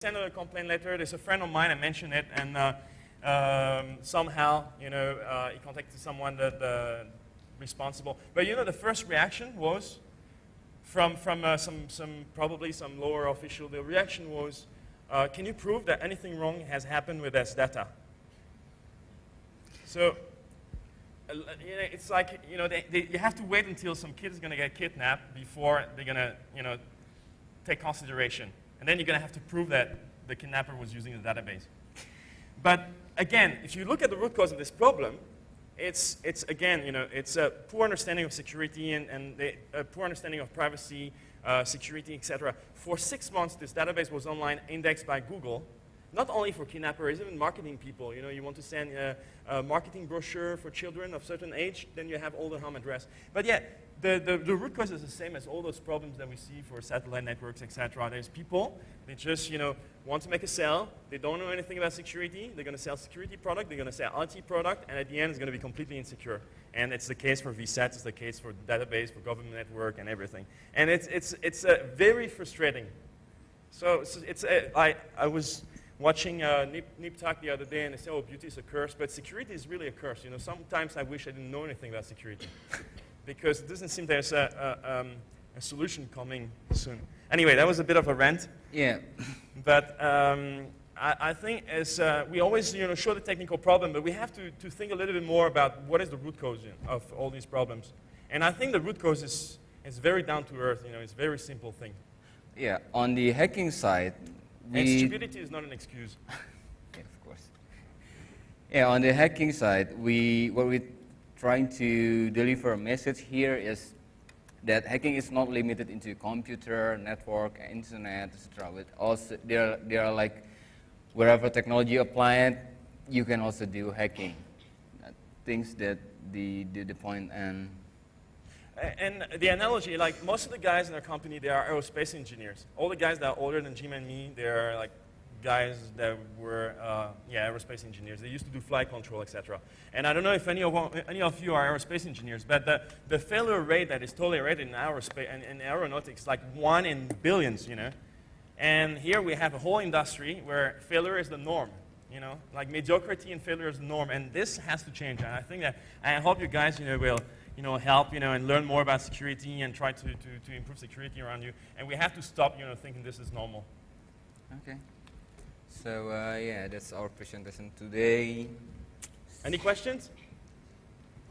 send a complaint letter. There's a friend of mine, I mentioned it, and somehow, he contacted someone that responsible. But the first reaction was from probably some lower official. The reaction was, can you prove that anything wrong has happened with this data? So it's like you have to wait until some kid is going to get kidnapped before they're going to take consideration. And then you're going to have to prove that the kidnapper was using the database. But again, if you look at the root cause of this problem, it's again, it's a poor understanding of security and a poor understanding of privacy, security, etc. For 6 months, this database was online, indexed by Google, not only for kidnappers, even marketing people. You want to send a marketing brochure for children of certain age, then you have all the home address. But yeah, the root cause is the same as all those problems that we see for satellite networks, etc. There's people, they just want to make a sale. They don't know anything about security. They're going to sell security product. They're going to sell IT product, and at the end, it's going to be completely insecure. And it's the case for VSAT. It's the case for database, for government network, and everything. And it's very frustrating. So I was watching Nip Talk the other day, and they say, oh, beauty is a curse, but security is really a curse. Sometimes I wish I didn't know anything about security, because it doesn't seem there's a solution coming soon. Anyway, that was a bit of a rant. Yeah. But I think we always show the technical problem, but we have to think a little bit more about what is the root cause of all these problems. And I think the root cause is very down to earth. It's a very simple thing. Yeah. On the hacking side, and stupidity is not an excuse. Yeah, of course. Yeah, on the hacking side, what we're trying to deliver a message here is that hacking is not limited into computer, network, internet, etc. But also there are like wherever technology applied, you can also do hacking. Things that the point and the analogy, like most of the guys in our company, they are aerospace engineers. All the guys that are older than Jim and me, they are like guys that were aerospace engineers. They used to do flight control, etc. And I don't know if any of you are aerospace engineers, but the failure rate that is tolerated in aerospace and in aeronautics is like 1 in billions, And here we have a whole industry where failure is the norm, like mediocrity and failure is the norm. And this has to change. And I think that I hope you guys, will help, and learn more about security and try to improve security around you. And we have to stop, thinking this is normal. Okay. So, yeah, that's our presentation today. Any questions? What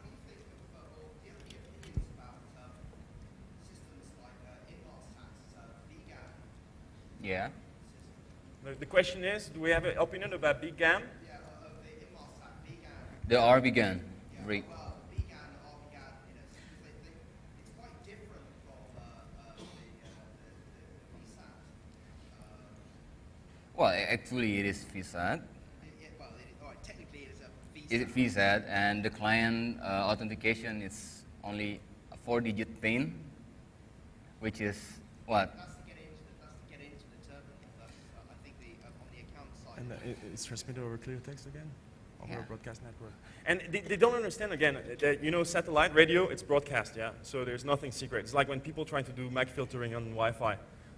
do you think of, or do you have any opinions about systems like InMarsat's VGAM? Yeah. The question is, do we have an opinion about BGAM? Yeah, of the InMarsat VGAM. The RBGAN. Yeah, well, VGAM, RBGAM, it's quite different from the VSAT. Well, actually, it is VSAT. Technically, it is a VSAT. It is VSAT, and the client authentication is only a 4-digit PIN, which is what? That's to get into the terminal. I think on the account side. And it's transmitted over clear text again? Over Yeah. a broadcast network. And they don't understand, again, that, satellite radio, it's broadcast, yeah? So there's nothing secret. It's like when people try to do MAC filtering on Wi-Fi,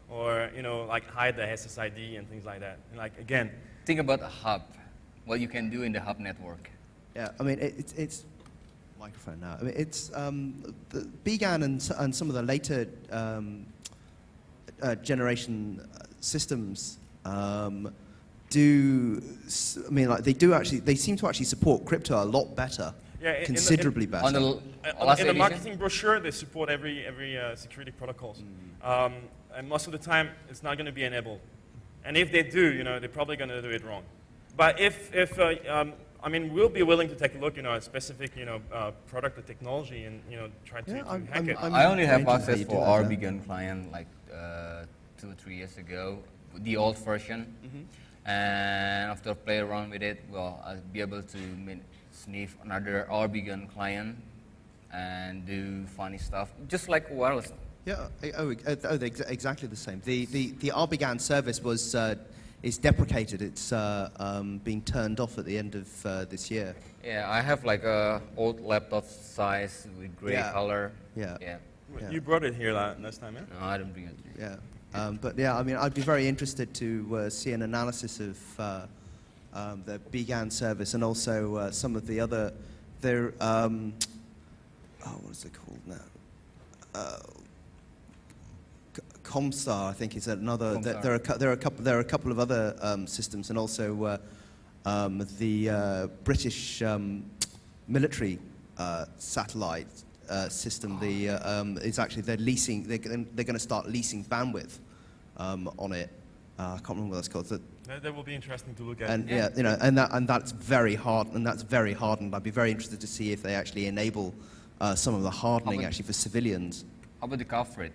or, like hide the SSID and things like that. And like, again. Think about a hub, what you can do in the hub network. Yeah, I mean, it's microphone now. I mean, it's the BGAN and some of the later generation systems they seem to actually support crypto a lot better, considerably better. On In the marketing brochure, they support every security protocols. And most of the time, it's not going to be enabled. And if they do, they're probably going to do it wrong. But we'll be willing to take a look, at a specific, product or technology and, try to hack it. I only have access for RBGAN client like 2 or 3 years ago, the old version. Mm-hmm. And after play around with it, well, I'll be able to sniff another RBGAN client and do funny stuff, just like wireless. Yeah, they're exactly the same. The RBGAN service is deprecated. It's being turned off at the end of this year. Yeah, I have like a old laptop size with gray color. Yeah. You brought it here last time, yeah? No, I didn't bring it. Yeah. But yeah, I mean, I'd be very interested to see an analysis of the BGAN service and also some of the other, what is it called now? Comstar, I think, is another. There are a couple of other systems, and also the British military satellite system. Is actually they're leasing. They're going to start leasing bandwidth on it. I can't remember what that's called. That will be interesting to look at. And yeah, you know, and that's very hard, and that's very hardened. I'd be very interested to see if they actually enable some of the hardening actually for civilians. How about the coverage,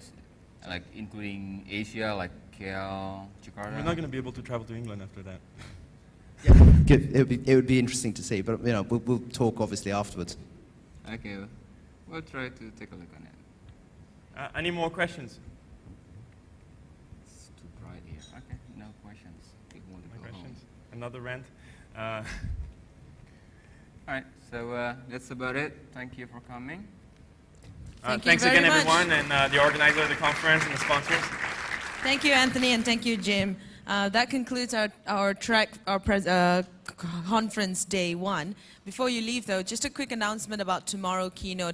like including Asia, like KL, Jakarta? We're not going to be able to travel to England after that. It would be interesting to see, but you know, we'll talk obviously afterwards. Okay, we'll try to take a look on it. Any more questions? It's too bright here. Okay, no questions. People want to No go questions? home. Another rant? All right, so that's about it. Thank you for coming. Thank you Thanks very again, much. everyone, and the organizer of the conference and the sponsors. Thank you, Anthony, and thank you, Jim. That concludes our conference day 1. Before you leave, though, just a quick announcement about tomorrow keynote.